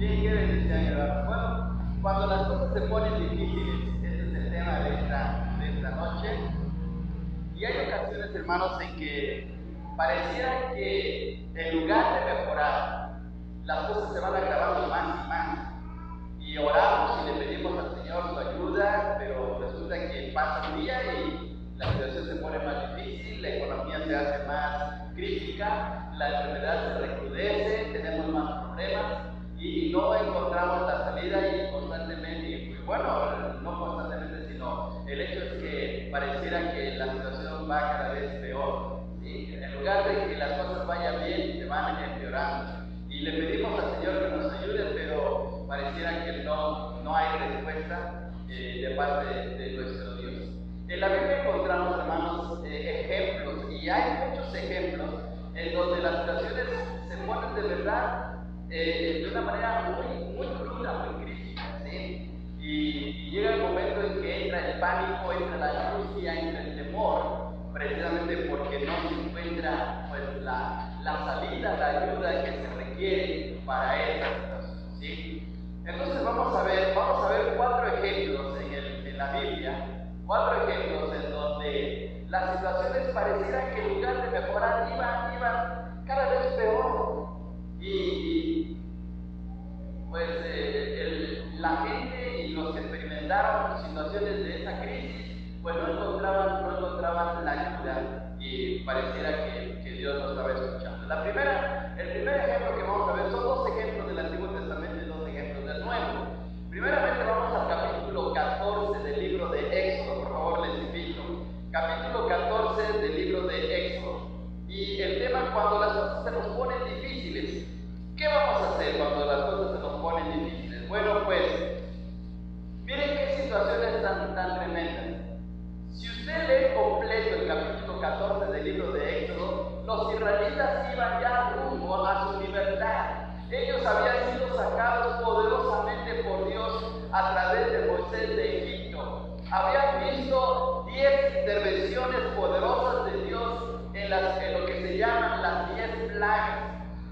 Qué bendición, hermano. Bueno, cuando las cosas se ponen difíciles, ese es el tema de esta noche. Y hay ocasiones, hermanos, en que pareciera que en lugar de mejorar, las cosas se van agravando más y más. Y oramos y le pedimos al Señor su ayuda, pero resulta que pasa un día y la situación se pone más difícil, la economía se hace más crítica, la enfermedad se recrudece, tenemos más problemas y no encontramos la salida y constantemente, bueno, no constantemente, sino el hecho es que pareciera que la situación va cada vez peor. ¿Sí? En lugar de que las cosas vayan bien, se van empeorando. Y le pedimos al Señor que nos ayude, pero pareciera que no hay respuesta de parte de nuestro Dios. En la Biblia encontramos, hermanos, ejemplos, y hay muchos ejemplos en donde las situaciones se ponen de verdad de una manera muy cruda, muy crítica, ¿sí? Y llega el momento en que entra el pánico, entra la angustia, entra el temor, precisamente porque no se encuentra pues, la salida, la ayuda que se requiere para esa situación, ¿sí? Entonces vamos a ver 4 ejemplos en la Biblia, 4 ejemplos en donde las situaciones parecieran que en lugar de mejorar iban cada vez peor. Y pues la gente y los que experimentaron situaciones de esa crisis, pues no encontraban la ayuda y pareciera que Dios no estaba escuchando. El primer ejemplo que vamos a ver son 2 ejemplos del Antiguo Testamento y 2 ejemplos del Nuevo. Primeramente vamos al capítulo 14 del libro de Éxodo, por favor les invito. Capítulo 14 del libro de Éxodo. Y el tema cuando las cosas se nos ponen difíciles. ¿Qué vamos a hacer cuando las cosas se nos ponen difíciles? Bueno, pues, miren qué situaciones tan tremendas. Si usted lee completo el capítulo 14 del libro de Éxodo, los israelitas iban ya rumbo a su libertad. Ellos habían sido sacados poderosamente por Dios a través de Moisés de Egipto. Habían visto 10 intervenciones poderosas de Dios en lo que se llaman las 10 plagas.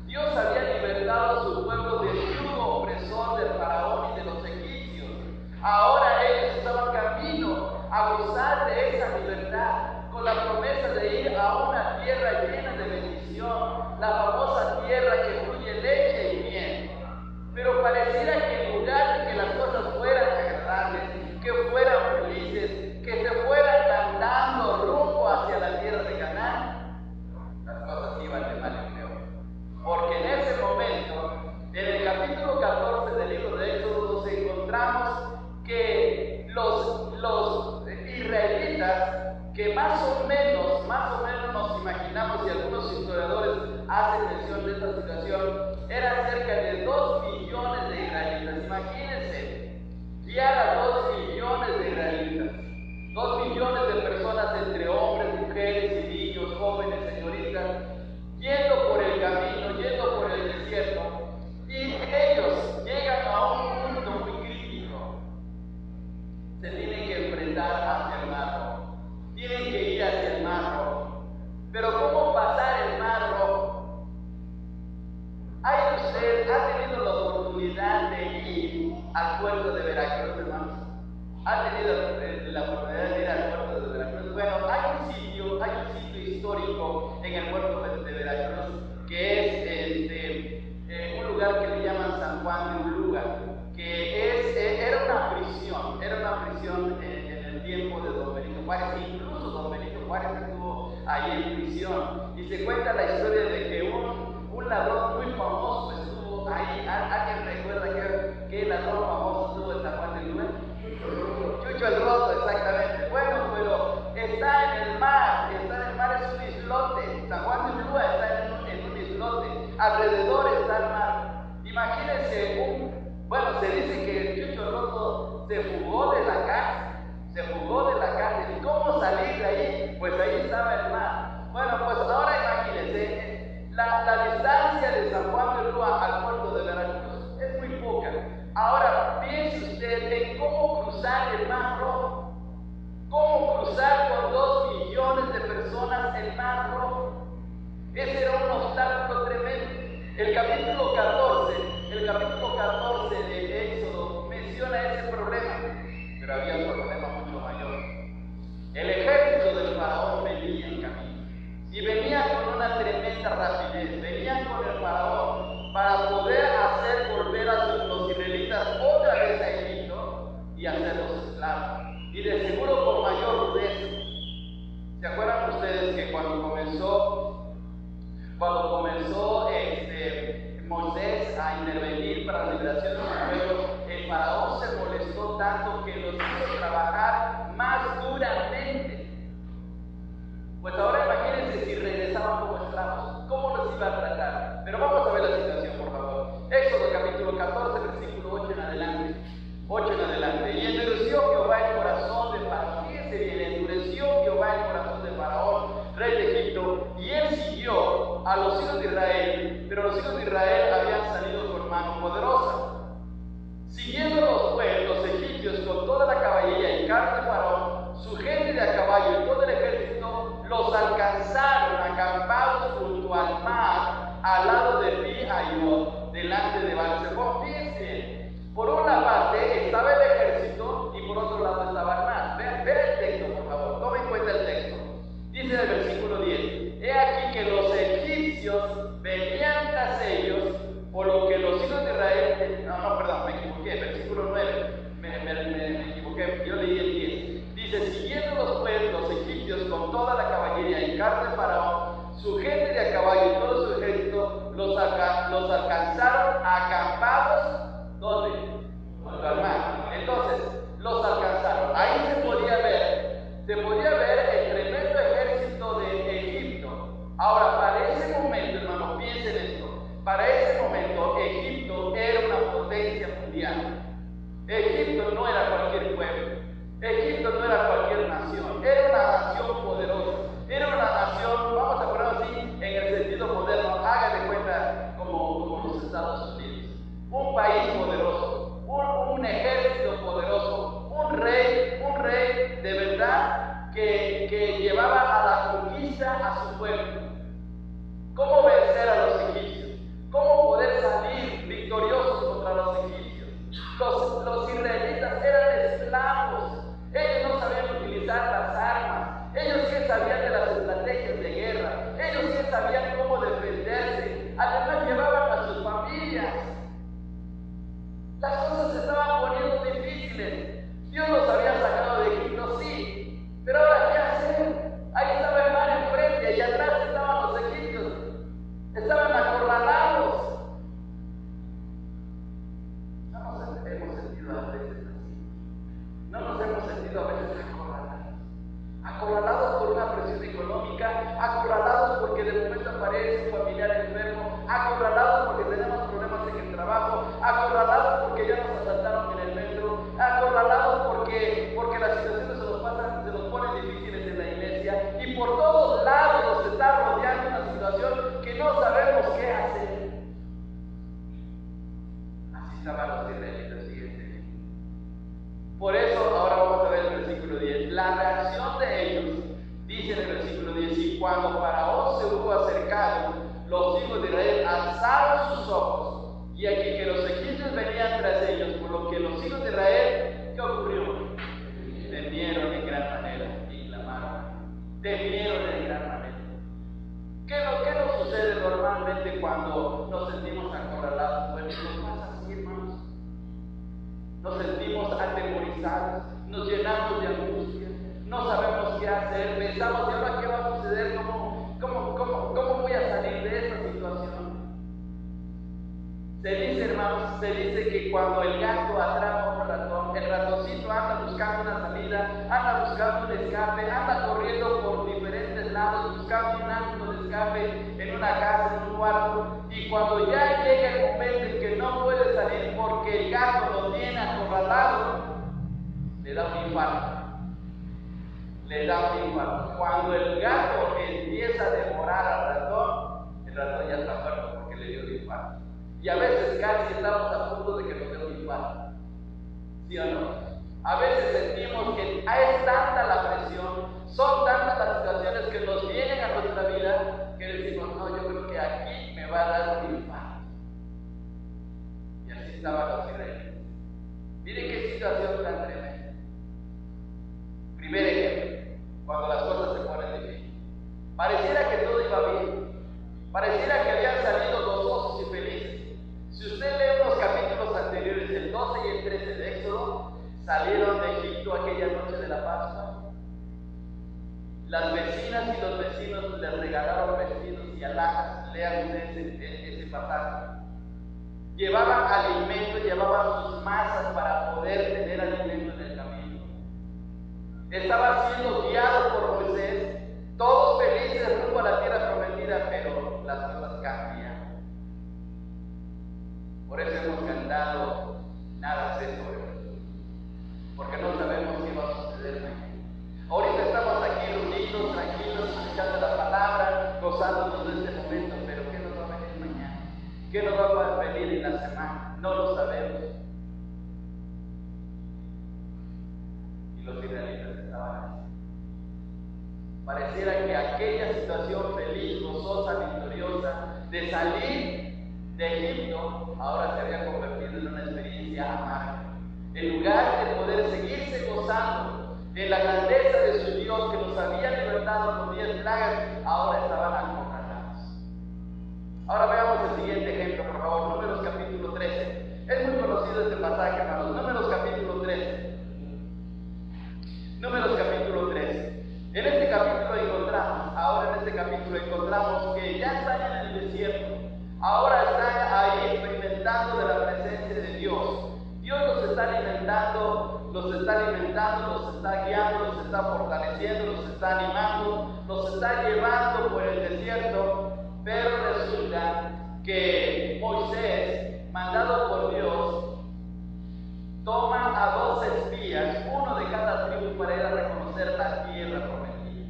Dios había libertado a su pueblo del yugo opresor del faraón y de los egipcios. Ahora ellos estaban camino a gozar de esa libertad, con la promesa de ir a una tierra llena de bendición, la famosa tierra que fluye leche y miel. Pero pareciera que en lugar de que las cosas fueran agradables, que fueran felices, que se fueran cantando rumbo hacia la tierra de Canaán, las cosas iban de mal en peor. Porque en ese momento, en el capítulo 14 del libro de Éxodo, nos encontramos que los israelitas, que más o menos nos imaginamos, y algunos historiadores hacen mención de esta situación, eran cerca de 2 millones de israelitas. Imagínense, guiar a 2 millones de israelitas, 2 millones de personas entre hombres, mujeres y niños, jóvenes, señoritas, yendo por el camino, yendo por el desierto, y ellos llegan a un punto muy crítico. Se tienen que enfrentar hacia el Mar Rojo, tienen que ir hacia el Mar Rojo. Pero ¿cómo pasar el Mar Rojo? ¿Usted ha tenido la oportunidad de ir al puerto de Veracruz, hermanos? ¿Ha tenido la oportunidad de ir al puerto de Veracruz? Bueno, hay un sitio histórico en el puerto de Veracruz que es un lugar que le llaman San Juan de Uluga, que era una prisión en el tiempo de Don Benito Juárez. Incluso Don Benito Juárez estuvo ahí en prisión, y se cuenta la historia de que un ladrón muy famoso estuvo ahí. ¿Alguien recuerda qué ladrón famoso estuvo en San Juan de Uluga? Chucho el Roto, exactamente. Bueno, pero está en el mar, es un islote. San Juan de Uluga está en un islote, alrededor está el mar. Imagínense, se dice que Chucho el Roto se fugó de la cárcel. ¿Cómo salir de ahí? Pues ahí estaba el mar. Bueno, pues ahora imagínense, la distancia de San Juan de Uluga al puerto de Veracruz es muy poca. Ahora piense usted en cómo cruzar el Mar Rojo. ¿Cómo cruzar con 2 millones de personas el Mar Rojo? Ese era un obstáculo tremendo. El capítulo 14 y hacerlos esclavos. Y de seguro con mayor rudeza. ¿Se acuerdan ustedes que cuando comenzó Moisés a intervenir para la liberación de su pueblo, el faraón se molestó tanto que los hizo trabajar más duramente? Pues ahora imagínense si regresaban como esclavos, ¿cómo los iba a tratar? Pero vamos a ver la situación, por favor. Éxodo capítulo 14, versículo 8 en adelante. 8 en adelante. Y endureció Jehová el corazón de Faraón. Fíjense bien, endureció Jehová el corazón de Faraón, rey de Egipto, y él siguió a los hijos de Israel, pero los hijos de Israel habían salido con mano poderosa. Siguiéndolos pues los egipcios con toda la caballería y carros de Faraón, su gente de a caballo y todo el ejército, los alcanzaron acampados junto al mar, al lado de Pi-Hahirot, delante de Baal-Zephón. Fíjense, por una parte estaba el ejército y por otro lado estaba el mar. Vean el texto, por favor, tomen en cuenta el texto. Dice en el versículo 10: he aquí que los egipcios venían tras ellos, por lo que los hijos de Israel, me equivoqué, versículo 9, me equivoqué, yo leí el 10. Dice: siguiéndolos pues los egipcios con toda la caballería y carros de Faraón, su gente de a caballo y todo su ejército, los alcanzaron acampados, ¿dónde? Junto al mar. Entonces, los alcanzaron. Ahí se podía ver el tremendo ejército de Egipto. Ahora, para ese momento, hermano, piensen esto, para ese momento Egipto era una potencia mundial. Egipto no era cualquier pueblo, Egipto no era cualquier nación, era una nación poderosa, era una nación, vamos a ponerlo así, en el sentido moderno, háganle cuenta como los Estados Unidos, un país poderoso, un ejército poderoso, un rey de verdad que llevaba a la conquista a su pueblo. ¿Cómo vencer a los egipcios? ¿Cómo poder salir victoriosos contra los egipcios? Los israelitas eran esclavos, ellos no sabían utilizar las armas, ellos sí sabían de las estrategias de guerra, ellos sí sabían cómo defenderse, además llevaban a sus familias. Las cosas se estaban poniendo difíciles. Dios los había sacado de Egipto, sí, pero ahora ¿qué hacer? Ahí estaba el mar enfrente y atrás estaban los egipcios, estaban acorralados. No nos hemos sentido a veces así, no nos hemos sentido a veces acorralados por una presión económica, acorralados porque de momento aparece un familiar enfermo, acorralados porque tenemos problemas en el trabajo, acorralados porque ya nos asaltaron en el metro, acorralados porque las situaciones se nos ponen difíciles en la iglesia, y por todos lados nos está rodeando una situación que no sabemos qué hacer. Así estaban los israelitas, fíjense. Por eso ahora vamos a ver el versículo 10. La reacción de ellos, dice en el versículo 10: y cuando Faraón se hubo acercado, los hijos de Israel alzaron sus ojos, y aquí que los egipcios venían tras ellos, por lo que los hijos de Israel, ¿qué ocurrió? Temieron en gran manera y clamaron. Temieron en gran manera. ¿Qué nos sucede normalmente cuando nos sentimos acorralados? Pues nos pasa así, hermanos. Nos sentimos atemorizados, nos llenamos de angustia, no sabemos qué hacer, pensamos: ¿y ahora qué va a suceder? ¿Cómo voy a salir de esta situación? Se dice, hermanos, que cuando el gato atrapa a un ratón, el ratoncito anda buscando una salida, anda buscando un escape, anda corriendo por diferentes lados, buscando un ángulo de escape en una casa, en un cuarto, y cuando ya llega el momento en que no puede salir porque el gato lo tiene acorralado, le da un infarto. Cuando el gato empieza a devorar al ratón, el ratón ya está muerto porque le dio un infarto. Y a veces casi estamos a punto de que nos dé un infarto. ¿Sí o no? A veces sentimos que es tanta la presión, son tantas las situaciones que nos vienen a nuestra vida, que decimos: no, yo creo que aquí me va a dar un infarto. Y así estaban los israelitas. Miren qué situación tan tremenda. Primer ejemplo, cuando las cosas se ponen difíciles. Pareciera que todo iba bien, pareciera que habían salido gozosos y felices. Si usted lee los capítulos anteriores, el 12 y el 13 de Éxodo, salieron de Egipto aquella noche de la Pascua. Las vecinas y los vecinos les regalaron vestidos y alhajas. Lean ustedes ese pasaje. Llevaban alimento, llevaban sus masas para poder tener alimento en el camino. Estaban siendo guiados por Moisés, todos felices rumbo a la tierra prometida, pero las cosas cambian. Por eso hemos cantado nada sé sobre esto, porque no sabemos qué va a suceder mañana. Ahorita estamos aquí reunidos, tranquilos, escuchando la palabra, gozándonos de este momento, pero ¿qué nos va a venir mañana? ¿Qué nos va a venir en la semana? No lo sabemos. Y los israelitas estaban así. Pareciera que aquella situación feliz, gozosa, victoriosa de salir de Egipto, ahora se había convertido en una experiencia amarga. En lugar de poder seguirse gozando en la grandeza de su Dios que los había libertado con 10 plagas, ahora estaban acorralados. Ahora veamos el siguiente ejemplo, por favor, Números capítulo 13. Es muy conocido este pasaje, hermanos. Números capítulo 13. Números capítulo 13. En este capítulo encontramos que ya están en el desierto. Ahora están ahí experimentando de la presencia de Dios. Dios los está alimentando, los está guiando, los está fortaleciendo, los está animando, los está llevando por el desierto. Pero resulta que Moisés, mandado por Dios, toma a 2 espías, uno de cada tribu, para ir a reconocer la tierra prometida.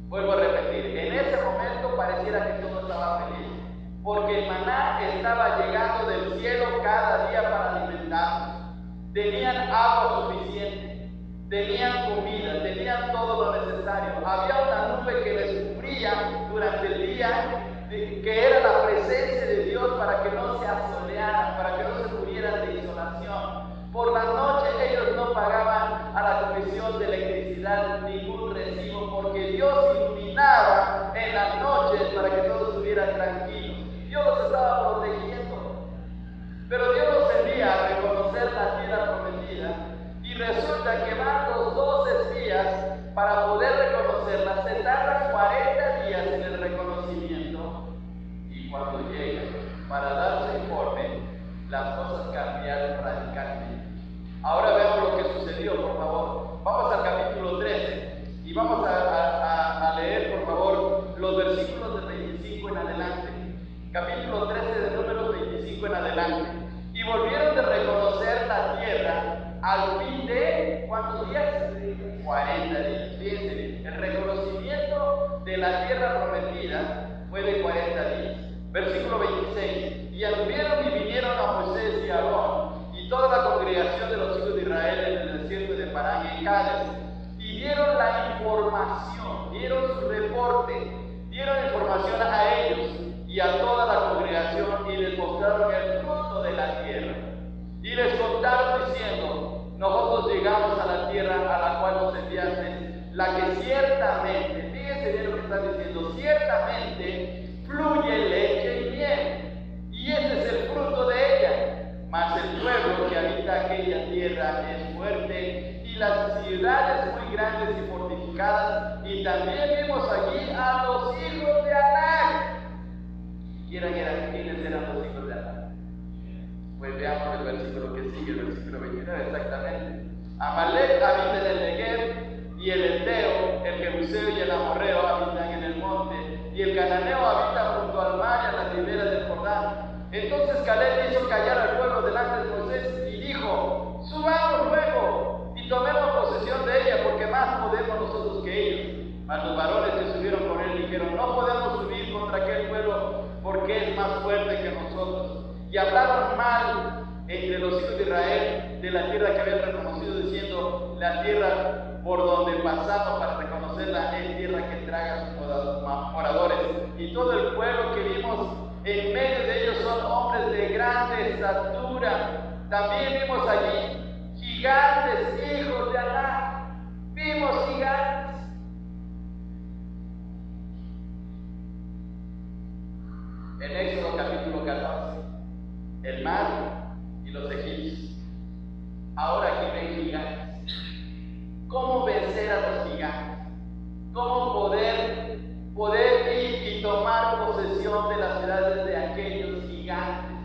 Vuelvo a repetir, en ese momento pareciera que todo estaba feliz, porque el maná estaba llegando del cielo cada día para alimentarlos. Tenían agua suficiente, tenían comida, tenían todo lo necesario. Había una nube que les cubría durante el día, que era la presencia de Dios para que no se asolearan, para que no se murieran de insolación. Por la noche ellos no pagaban a la Comisión de Electricidad ningún recibo, porque Dios iluminaba en las noches para que todos estuvieran tranquilos. Dios los estaba protegiendo. Pero Dios los envía a reconocer la tierra prometida, y resulta que van los 2 espías para poder reconocerla. Se tardan 40 días en el reconocimiento, y cuando llegan para dar su informe, las cosas cambiaron radicalmente. Ahora veamos lo que sucedió, por favor. Vamos al capítulo 13 y vamos a leer, por favor, los versículos del 25 en adelante. Capítulo 13 de Números 25 en adelante. Y volvieron de reconocer la tierra al fin de, ¿cuántos días? 40 días. Fíjense, el reconocimiento de la tierra prometida fue de 40 días. Versículo 26. Y anduvieron y vinieron a Moisés y a Aarón y toda la congregación de los hijos de Israel en el desierto de Parán y Cádiz, y dieron la información, dieron su reporte, dieron información a ellos y a toda la congregación, y les mostraron el fruto de la tierra. Y les contaron diciendo: nosotros llegamos a la tierra a la cual nos enviaste, la que ciertamente, fíjense bien lo que está diciendo, ciertamente fluye leche y miel, y ese es el fruto de ella. Mas el pueblo que habita aquella tierra es fuerte, y las ciudades muy grandes y fortificadas. Y también vimos allí a los hijos de Anak. ¿Quiénes eran los hijos de Anak? Pues veamos el versículo que sigue, el versículo 29, exactamente. Amalek habita en el Negev, y el Eteo, el Jebuseo y el Amorreo habitan en el monte, y el Cananeo habita junto al mar y a las riberas del Jordán. Entonces Caleb hizo callar al pueblo delante de Moisés y dijo: subamos luego y tomemos posesión de ella, porque más podemos nosotros que ellos. Mas los varones que subieron con él dijeron: no podemos subir contra aquel pueblo, porque es más fuerte que nosotros. Y hablaron mal entre los hijos de Israel de la tierra que habían reconocido, diciendo: la tierra por donde pasamos para reconocerla es tierra que traga a sus moradores. Y todo el pueblo que vimos en medio de ellos son hombres de grande estatura. También vimos allí gigantes, hijos de Anak. Vimos gigantes. En Éxodo capítulo 14, el mar y los egipcios. ahora aquí ven gigantes. ¿Cómo vencer a los gigantes? ¿Cómo poder ir y tomar posesión de las ciudades de aquellos gigantes?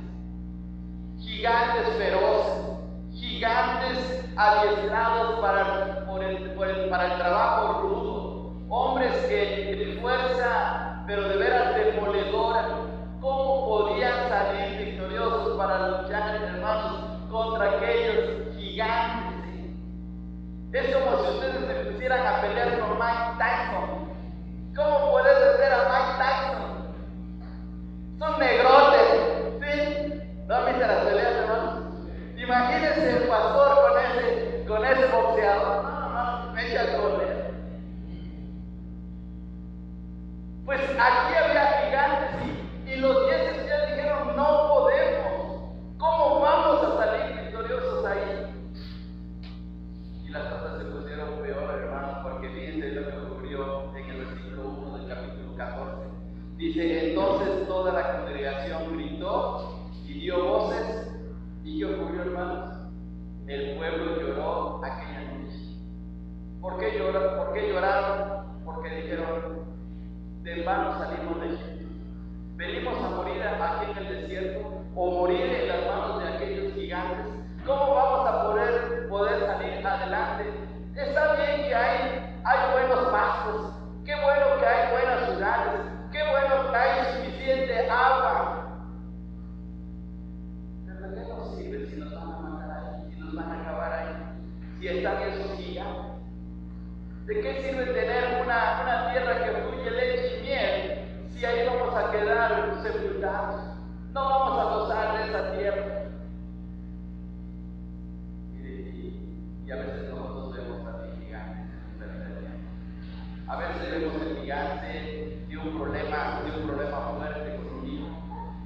Gigantes feroces, gigantes adiestrados para el trabajo rudo, hombres que de fuerza, pero de veras demoledora. ¿Cómo podían salir victoriosos para luchar, hermanos, contra aquellos gigantes? Es como si ustedes se pusieran a pelear con Mike Tyson. ¿Cómo puedes vencer a Mike Tyson? Son negrotes, ¿sí? ¿No han visto las peleas, hermanos? Imagínense el pastor con ese boxeador. No, me echa el cólera. Pues aquí había gigantes y los 10 espías dijeron, no podemos. ¿Cómo vamos a salir victoriosos ahí? Y las cosas se pusieron peor, hermanos, porque fíjense lo que ocurrió en el versículo 1 del capítulo 14. Dice, entonces toda la congregación gritó y dio voces. ¿Y qué ocurrió, hermanos? El pueblo lloró aquella noche. ¿Por qué lloraron? Porque dijeron, de en vano salimos de Egipto. Venimos a morir aquí en el desierto o morir en las manos de aquellos gigantes. ¿Cómo vamos a poder salir adelante? Está bien que hay buenos pastos, qué bueno que hay buenas ciudades, qué bueno que hay suficiente agua. ¿Pero de qué nos sirve si nos van a matar ahí, si nos van a acabar ahí, si están esos gigantes? ¿De qué sirve tener una tierra que fluye leche y miel si ahí vamos a quedar sepultados? No vamos a gozar de esa tierra. Y a veces nosotros vemos a gigantes en nuestra vida. A veces vemos el gigante de un problema fuerte con un hijo.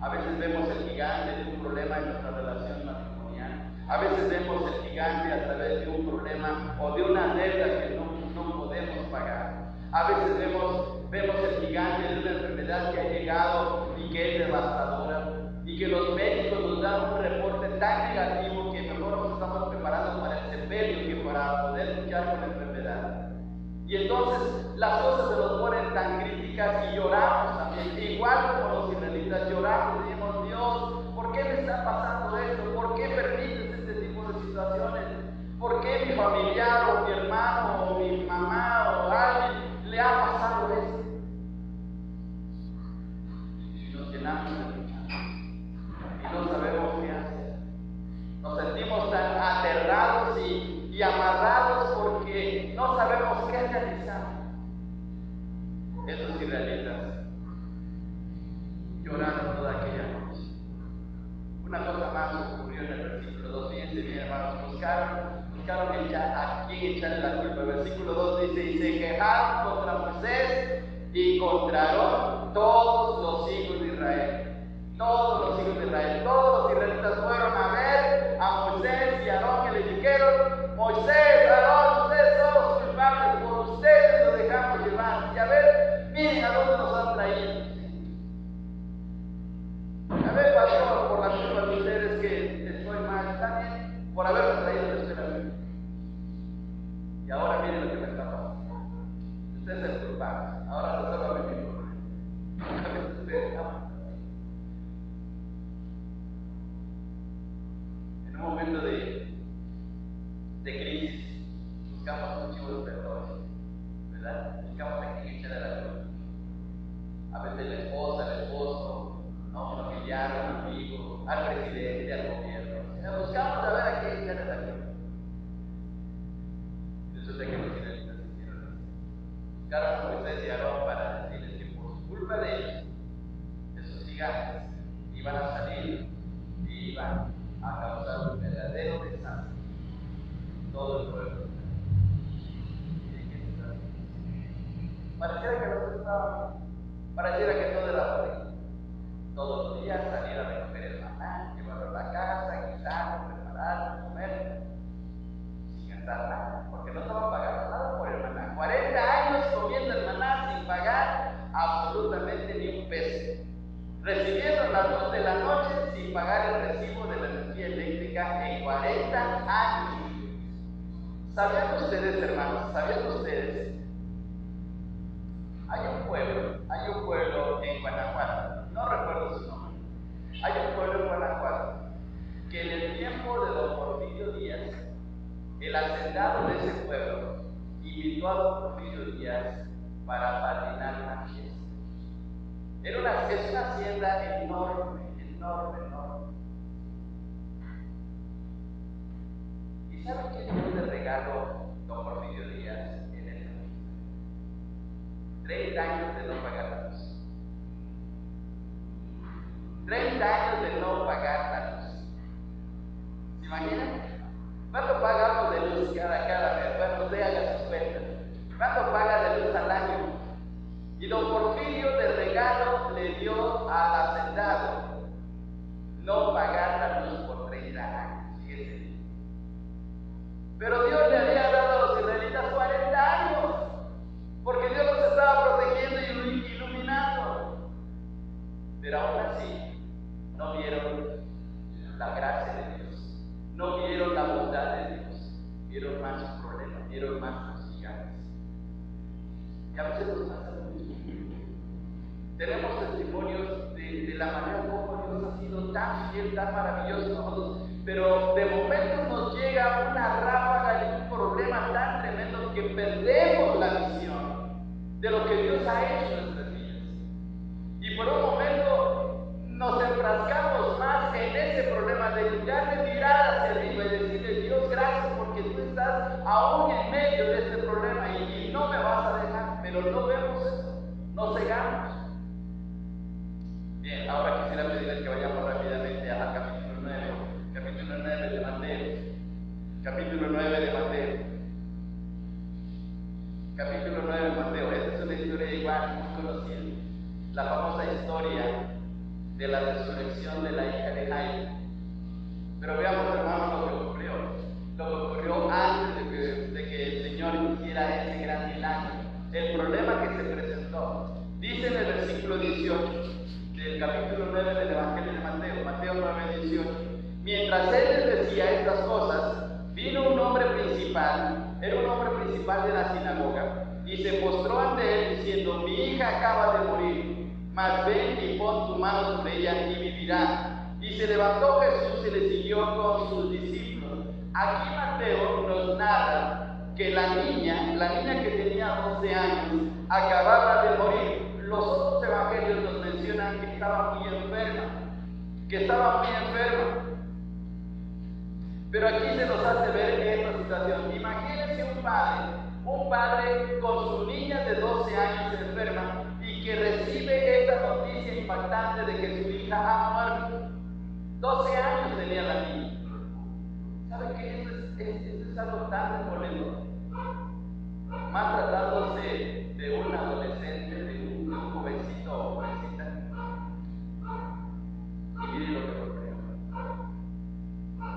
A veces vemos el gigante de un problema en nuestra relación matrimonial. A veces vemos el gigante a través de un problema o de una deuda que no podemos pagar. A veces vemos el gigante de una enfermedad que ha llegado y que es devastadora y que los médicos nos dan un reporte tan negativo que mejor nos estamos preparando para el sepelio que para poder luchar con la enfermedad. Y entonces las cosas se nos ponen tan críticas y lloramos también, igual como los israelitas lloramos y decimos, Dios, ¿por qué me está pasando esto? ¿Por qué permites este tipo de situaciones? ¿Por qué mi familiar o mi hermano o mi mamá o alguien le ha pasado esto? Y nos llenamos de lucha y no sabemos qué hacer. Nos sentimos tan aterrados y amarrados porque no sabemos qué realizar. Esos israelitas lloraron toda aquella noche. Una cosa más ocurrió en el versículo 2. Fíjense bien, hermanos, buscaron a quién echarle la culpa. El versículo 2 dice, y se quejaron contra Moisés y contra Aarón todos los hijos de Israel. Todos los hijos de Israel, todos los israelitas fueron a ver a Moisés y a Aarón y le dijeron, Moisés, Aarón, ustedes son los culpables, por ustedes los dejamos llevar. Y a ver, miren a dónde nos han traído. A ver, pastor, por la culpa de ustedes que estoy mal, también por haberme traído de ustedes a mí. Y ahora miren lo que me está pasando. Usted es el culpable. Ahora resuélvame mi problema. A veces ustedes en un momento de crisis buscamos un chivo expiatorio, ¿verdad? Buscamos a quien echarle la culpa. A veces la esposa, el esposo, a un familiar, a un amigo, al presidente, al gobierno. Buscamos a ver a quién echarle la culpa. Resulta que los israelitas hicieron eso. Buscaron a Moisés y a Aarón para decirles que por culpa de ellos, esos gigantes iban a salir y iban a causar un verdadero desastre en todo el pueblo. Pareciera que todo era bonito. Todos los días salir a recoger el maná, llevarlo a la casa, guisarlo, prepararlo, comer, sin gastar nada, porque no estaban pagando nada por el maná. 40 años comiendo el maná sin pagar absolutamente ni un peso. Recibiendo la luz de la noche sin pagar el recibo de la energía eléctrica en 40 años. ¿Sabían ustedes, hermanos? ¿Sabían ustedes? Hay un pueblo en Guanajuato, no recuerdo su nombre. Hay un pueblo en Guanajuato que en el tiempo de don Porfirio Díaz, el hacendado de ese pueblo invitó a don Porfirio Díaz para padrinar una fiesta. Es una hacienda enorme. ¿Y saben qué dio de regalo don Porfirio Díaz en esa fiesta? 30 años de no pagar la luz. 30 años de no pagar la luz. ¿Se imaginan? ¿Cuánto pagamos de luz cada mes? Bueno, usted haga sus cuentas. ¿Cuánto paga de luz al año? Y don Porfirio de regalo le dio al hacendado no pagar la luz por 30 años. Fíjense. Pero Dios le había dado a los israelitas 40 años, porque Dios los estaba protegiendo y iluminando. Pero aún así, no vieron la gracia de Dios, no vieron la bondad de Dios, vieron más problemas, vieron más los gigantes. Y a veces nos pasa lo mismo. Tenemos testimonios de la manera como Dios ha sido tan fiel, tan maravilloso con nosotros, pero de momento nos llega una ráfaga y un problema tan tremendo que perdemos la visión de lo que Dios ha hecho en nuestras vidas. Y por un momento nos enfrascamos más en ese problema de lugar de mirar hacia arriba y decirle: Dios, gracias porque tú estás aún en medio de este problema y no me vas a dejar. Pero no vemos eso, nos cegamos. Bien, ahora quisiera pedirles que vayamos rápidamente al capítulo 9 de Mateo. Capítulo 9 de Mateo. Capítulo 9 de Mateo. Esta es una historia igual, muy conocida. La famosa historia de la resurrección de la hija de Jairo. Pero veamos, hermanos, lo que ocurrió. Lo que ocurrió antes de que el Señor hiciera ese gran milagro. El problema que se presentó. Dice en el versículo 18 del capítulo 9 del Evangelio de Mateo, Mateo 9, 18. Mientras él les decía estas cosas, vino un hombre principal, era un hombre principal de la sinagoga, y se postró ante él diciendo: mi hija acaba de morir, mas ven y pon tu mano sobre ella y vivirá. Y se levantó Jesús y le siguió con sus discípulos. Aquí Mateo nos narra que la niña que tenía 12 años, acababa de morir. Los otros evangelios nos mencionan que estaba muy enferma, Pero aquí se nos hace ver esta situación. Imagínense un padre con su niña de 12 años enferma y que recibe esta noticia impactante de que su hija ha muerto. 12 años tenía la niña. ¿Saben qué? Esto es algo tan demoledor. Más tratándose de un adolescente, de un jovencito o jovencita. Y miren lo que ocurrió.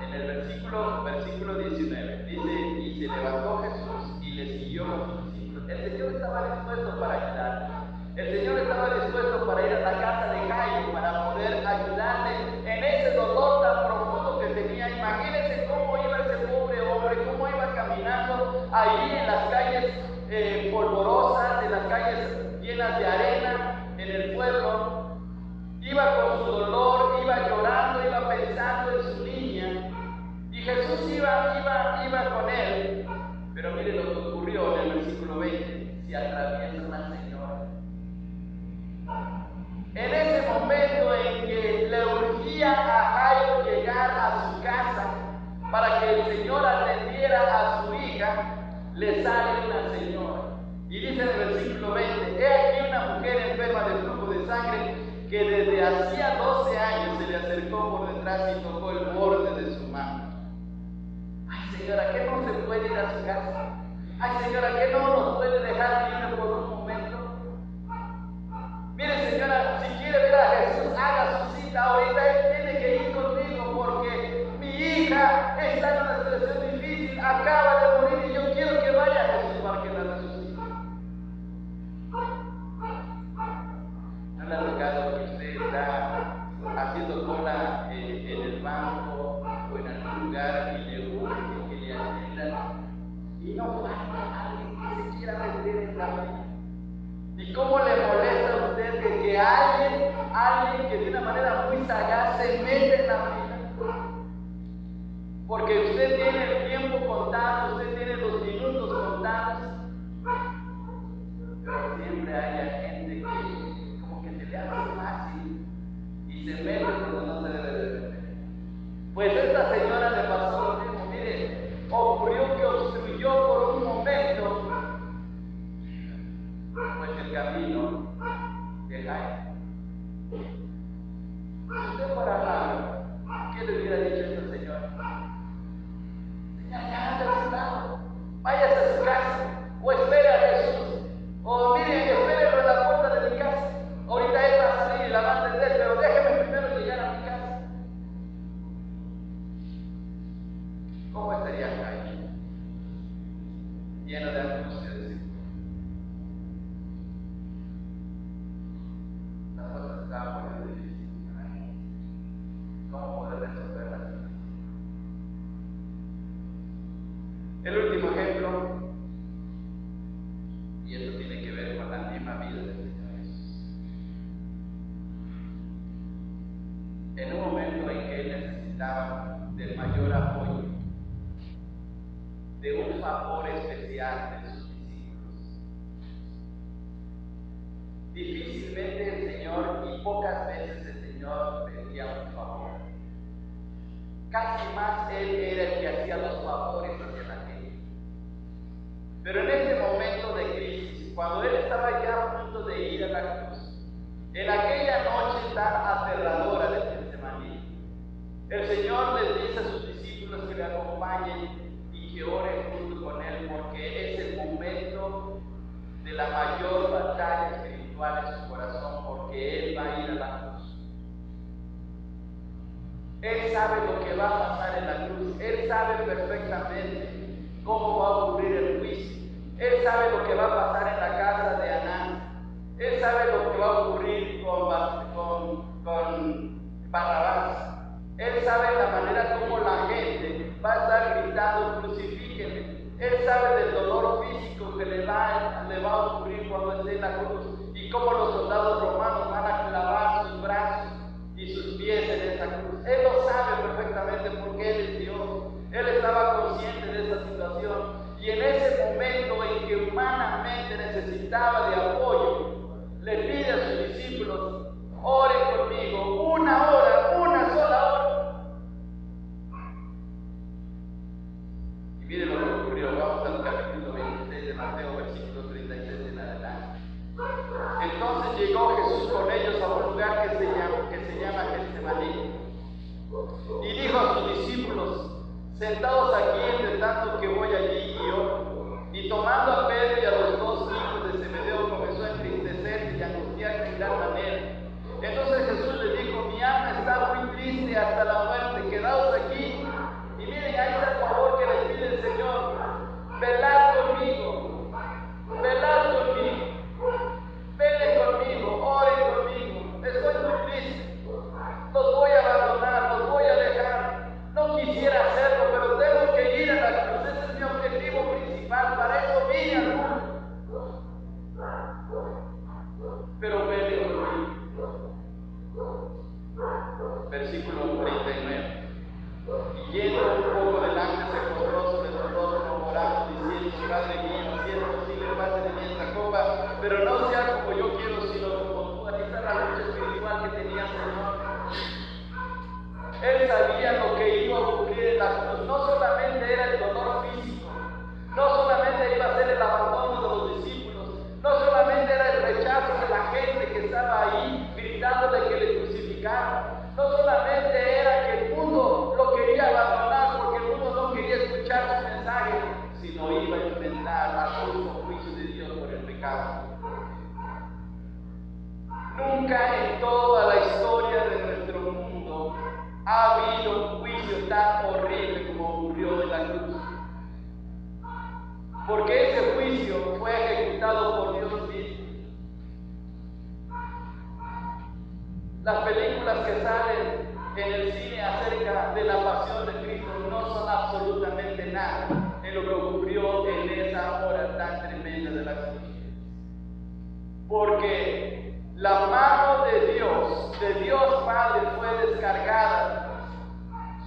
En el versículo 19 dice: y se levantó Jesús y le siguió con sus discípulos. El Señor estaba dispuesto para ayudarle. El Señor estaba dispuesto para ir a la casa de Jairo para poder ayudarle en ese dolor tan profundo que tenía. Imagínense cómo iba ese pobre hombre, cómo iba caminando ahí en las calles polvorosas, en las calles llenas de arena, en el pueblo. Iba con su dolor, iba llorando, iba pensando en su niña. Y Jesús iba con él. Pero mire lo que ocurrió en el versículo 20. Se atraviesa una señora. En ese momento en que le urgía a Jairo llegar a su casa para que el Señor atendiera a su hija, le sale una señora. Y dice en el versículo 20: he aquí una mujer enferma de flujo de sangre que desde hacía 12 años se le acercó por detrás y tocó el borde de su mano. Ay, señora, ¿qué no se puede ir a su casa? Ay, señora, ¿qué no nos puede dejar libre por un momento? Mire, señora, si quiere ver a Jesús, haga su cita. Ahorita él tiene que ir conmigo porque mi hija está en una situación difícil, acaba de morir y yo quiero que vaya a Jesús para que la resucite. ¿No le ha tocado que usted está haciendo cola en el banco o en algún lugar y le urge que le atiendan? Pues esta señora le pasó lo mismo. Mire, ocurrió que obstruyó por un momento pues el camino de Jairo. Si usted fuera Jairo, ¿qué le hubiera dicho a esta señora? Señora, ya anda a su lado, váyase a su casa, o espere a Jesús, o mire, espérelo en la puerta de mi casa. Ahorita él va a salir y la va a atender, pero déjeme primero llegar a mi casa. ¿Cómo estaría Jairo? Lleno de angustia, decir. Las cosas estaban muy difíciles. ¿Cómo poder resolver la situación? El último ejemplo, y esto tiene que ver con la misma vida del Señor Jesús. En un momento en que Él necesitaba del mayor apoyo, de un favor especial de sus discípulos. Difícilmente el Señor, y pocas veces el Señor pedía un favor. Casi más Él era el que hacía los favores hacia la gente. Pero en ese momento de crisis, cuando Él estaba ya a punto de ir a la cruz, en aquella noche tan aterradora de Getsemaní, el Señor les dice a sus discípulos que le acompañen y que oren junto con Él, porque es el momento de la mayor batalla espiritual en su corazón, porque Él va a ir a la cruz. Él sabe lo que va a pasar en la cruz. Él sabe perfectamente cómo va a ocurrir el juicio. Él sabe lo que va a pasar en la casa de Anás. Él sabe lo que va a ocurrir con Barrabás. Él sabe la manera como la gente va a estar gritando, crucifíquenme. Él sabe del dolor físico que le va a ocurrir cuando esté en la cruz y cómo los soldados romanos van a clavar sus brazos y sus pies en esa cruz. Él lo sabe perfectamente porque Él es Dios. Él estaba consciente de esa situación y en ese momento en que humanamente necesitaba de apoyo, le pide a sus discípulos: oren conmigo una hora, una sola hora. Y miren lo que ocurrió. Vamos al capítulo 26 de Mateo, versículo 36 en adelante. Entonces llegó Jesús con ellos a un lugar que se llama Getsemaní, y dijo a sus discípulos: sentados aquí, entre tanto que voy allí y oro. Y tomando a Pedro y a los dos hijos de Zebedeo, comenzó a entristecerse y a angustiarse en gran manera. Entonces Jesús les dijo: mi alma está muy triste hasta la muerte, quedaos aquí. Y miren, ahí está el favor que les pide el Señor: velad conmigo, velad conmigo, velen conmigo, oren conmigo. Estoy muy triste, los voy a abandonar, los voy a dejar. No quisiera hacerlo, pero tengo que ir a la cruz. Ese es mi objetivo principal, para eso vine al mundo. Pero vele conmigo. Versículo 39. Y yendo un poco delante, se postró sobre su rostro, orando, diciendo: Padre mío, si es posible, pase de mí esta copa, pero no sea como yo quiero, sino como tú. Ahí está la lucha espiritual que tenía el Señor. Él sabía lo que iba a ocurrir en la cruz. No solamente era el dolor físico, no solamente iba a ser el abandono de los discípulos, no solamente era el rechazo de la gente que estaba ahí gritándole que le crucificaran, no solamente era que el mundo lo quería abandonar porque el mundo no quería escuchar su mensaje, sino iba a enfrentar al justo juicio de Dios por el pecado. Nunca en toda la historia de nuestro mundo ha habido un juicio tan horrible como ocurrió en la cruz. Porque ese juicio fue ejecutado por Dios mismo. Las películas que salen en el cine acerca de la pasión de Cristo no son absolutamente nada en lo que ocurrió en esa hora tan tremenda de la cruz. Porque la mano de Dios Padre, fue descargada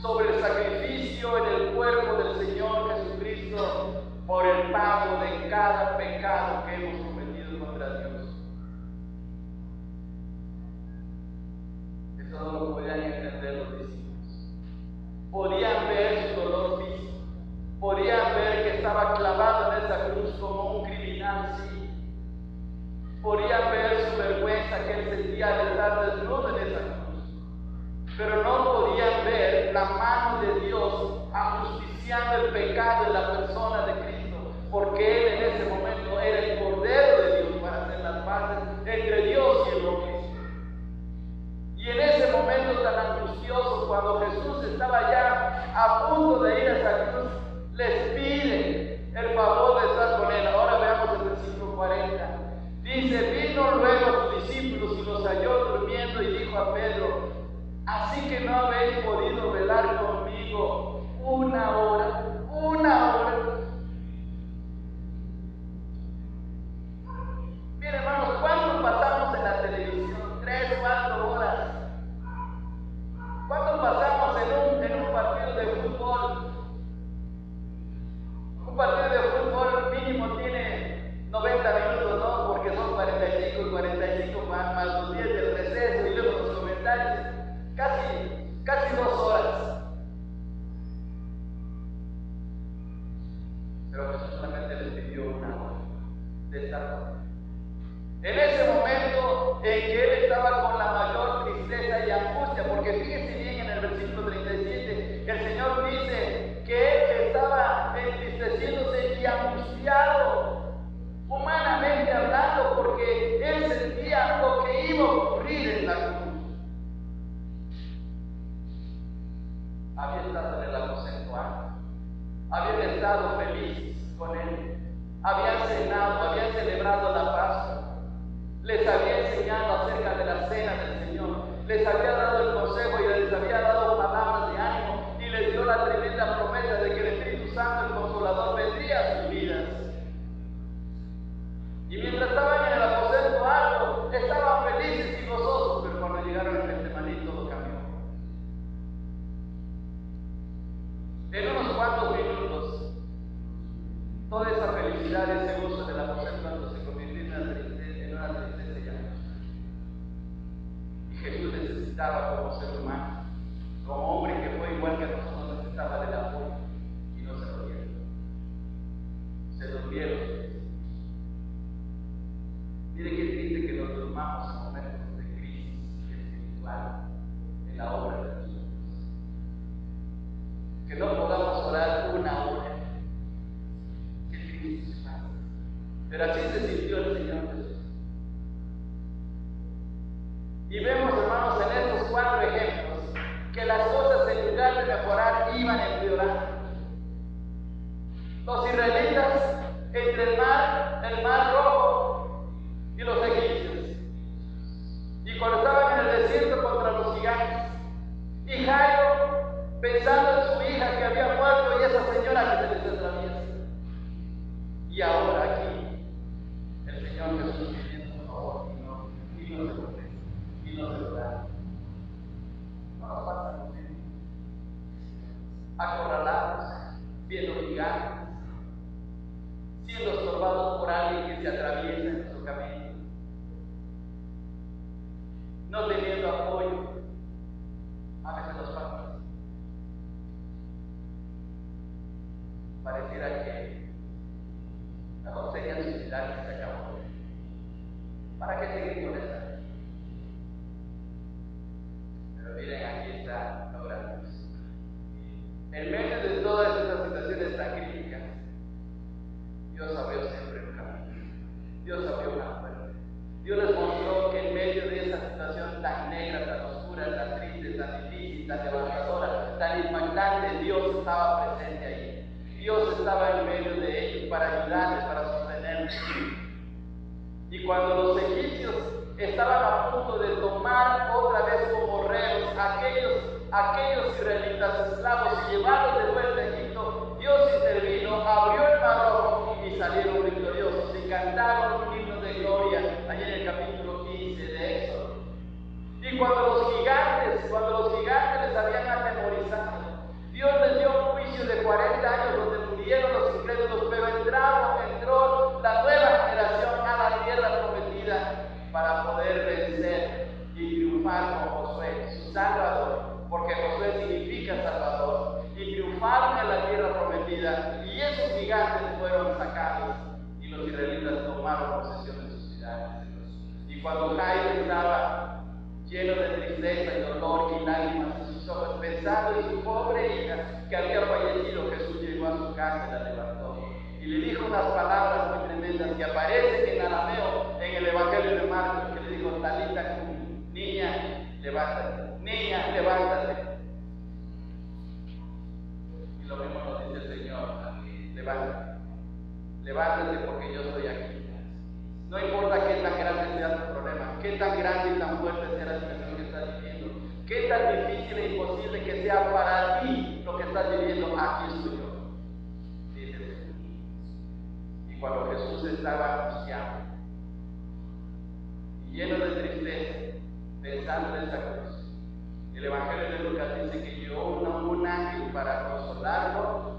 sobre el sacrificio en el cuerpo del Señor Jesucristo por el pago de cada pecado que hemos cometido contra Dios. Eso no lo podían entender los discípulos. estaba clavado en esa cruz como un criminal, sí. Podían ver su vergüenza que él sentía al estar desnudo en esa cruz, pero no podían ver la mano de Dios ajusticiando el pecado en la persona de Cristo, porque él en ese momento era el Cordero de Dios para hacer las paces entre Dios y el hombre. Y en ese momento tan angustioso, cuando Jesús estaba ya a punto de ir a esa cruz, les pide el favor de estar con él. Ahora veamos el versículo 40. Dice: vino luego a sus discípulos y los halló durmiendo y dijo a Pedro: así que no habéis podido velar conmigo una hora. Miren, hermanos, ¿cuánto pasamos en la televisión? 3, 4 horas. ¿Cuánto pasamos en un partido de fútbol? Un partido de fútbol mínimo tiene 90 minutos, ¿no? Porque son 45 y 45 más los 10 del receso y luego los comentarios. Casi 2 horas. Pero Jesús solamente les pidió una hora de estar. En ese momento en que él estaba con la mayor tristeza y angustia, porque fíjense bien en el versículo 37, el Señor dice que él estaba entristeciéndose y angustiado, humanamente hablando, porque él sentía lo que iba a ocurrir en la cruz. Había estado en el aposento alto, habían estado felices con él, habían cenado, habían celebrado la Pascua. Les había enseñado acerca de la cena del Señor, les había dado el consejo y les había dado palabras de ánimo y les dio la tremenda promesa de que el Espíritu Santo, el Consolador, vendría a sus vidas. Y mientras estaban en el aposento alto, estaban felices y gozosos, pero cuando llegaron a Getsemaní todo cambió. En unos cuantos minutos, toda esa felicidad y ese gozo del aposento alto se convirtió en una tristeza ya. Y Jesús necesitaba, como ser humano, como hombre que fue igual que nosotros, necesitaba del apoyo y no se lo dieron. Se durmieron. Mire qué triste que nos durmamos en momentos de crisis espiritual en la obra de Dios. Que no podamos orar una hora. Qué triste, hermano. Pero así se sintió el Señor Jesús. Y vemos, hermanos, en estos 4 ejemplos que las cosas en lugar de mejorar iban empeorando. Los israelitas entre el mar Rojo y los egipcios. Y cuando estaban en el desierto contra los gigantes. Y Jairo pensando en su hija que había muerto y esa señora que se les atraviesa. Y ahora aquí el Señor Jesús pidiendo por favor y no se protege. Y no se lo da. No nos pasa lo mismo. Acorralados, viendo gigantes, siendo estorbados por alguien que se atraviesa en nuestro camino, no teniendo apoyo. A veces nos pasa. Pareciera que mejor sería suicidar y se acabó. ¿Para qué seguir con esa? Pero miren, aquí está lo grande. En medio de todas estas situaciones tan críticas, Dios abrió siempre un camino. Dios abrió una puerta. Dios les mostró que en medio de esa situación tan negra, tan oscura, tan triste, tan difícil, tan devastadora, tan impactante, Dios estaba presente ahí. Dios estaba en medio de ellos para ayudarles, para sostenerles. Y cuando los egipcios estaban a punto de tomar otra vez como reos aquellos israelitas esclavos y llevarlos de vuelta a Egipto, Dios intervino, abrió el mar Rojo y salieron victoriosos y cantaron un himno de gloria allí en el capítulo 15 de Éxodo. Y cuando los gigantes les habían atemorizado, Dios les dio un juicio de 40 años donde murieron los incrédulos, pero entró la nueva generación a la tierra prometida para poder vencer y triunfar con Josué, su Salvador, porque Josué significa Salvador, y triunfaron en la tierra prometida. Y esos gigantes gigantes fueron sacados y los israelitas tomaron posesión de sus ciudades. Y cuando Jairo estaba lleno de tristeza y dolor y lágrimas en sus ojos, pensando en su pobre hija que había fallecido, Jesús llegó a su casa y la levantó. Y le dijo unas palabras muy tremendas que aparecen en arameo en el Evangelio de Marcos, que le dijo: Talita cumi, niña, levántate, niña, levántate. Y lo mismo nos dice el Señor: levántate, levántate porque yo estoy aquí. No importa qué tan grande sea tu problema, qué tan grande y tan fuerte sea la situación que estás viviendo, qué tan difícil e imposible que sea para ti lo que estás viviendo, aquí estoy yo, dice el Señor. Y cuando Jesús estaba angustiado y lleno de tristeza, pensando en esa cruz, el Evangelio de Lucas dice que llegó un ángel para consolarlo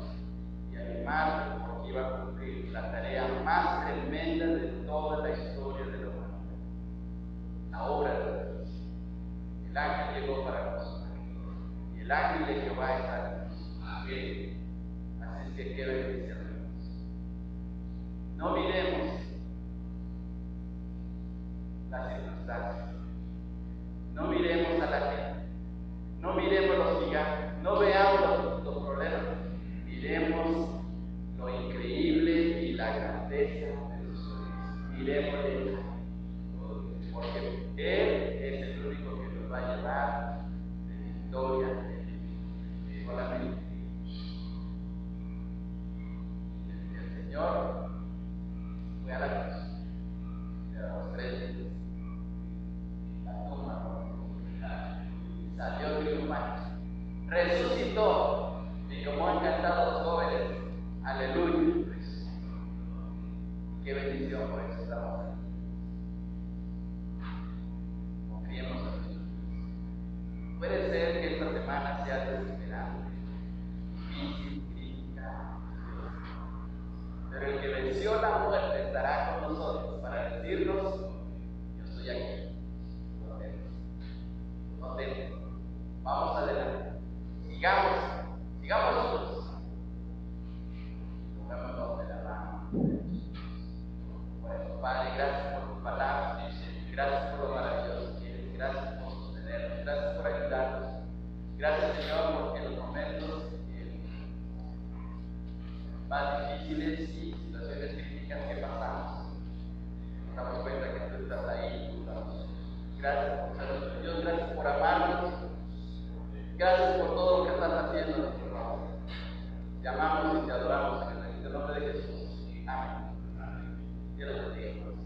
y animarlo, porque iba a cumplir la tarea más tremenda de toda la historia de la humanidad, la obra de Dios. El ángel llegó para consolarlo y el ángel de Jehová está con nosotros. Así es que qué bendición. No miremos las circunstancias, no miremos a la gente, no miremos los gigantes, no veamos los problemas, miremos lo increíble y la grandeza de nuestro Dios. Miremosle, porque Él es el único que nos va a llevar de victoria solamente. El Señor fue a la cruz, a los 3 días, la tumba, salió triunfante, resucitó, y como han cantado los jóvenes, aleluya, qué bendición por eso estamos aquí. Confiemos en Dios. Puede ser que esta semana sea desesperante, difícil, crítica, pero el que venció la muerte estará con nosotros para decirnos: yo estoy aquí, no temas, vamos adelante, sigamos juntos, pongámonos de la mano. Bueno, Padre, gracias por tus palabras, gracias por lo maravilloso que eres, gracias por sostenernos, gracias por ayudarnos, gracias, Señor, porque en los momentos más difíciles y situaciones críticas que pasamos, nos damos cuenta que tú estás ahí. Gracias por ser nuestro Dios, gracias por amarnos, gracias por todo lo que estás haciendo en nuestro favor. Te amamos y te adoramos en el nombre de Jesús. Amén. Dios los bendiga.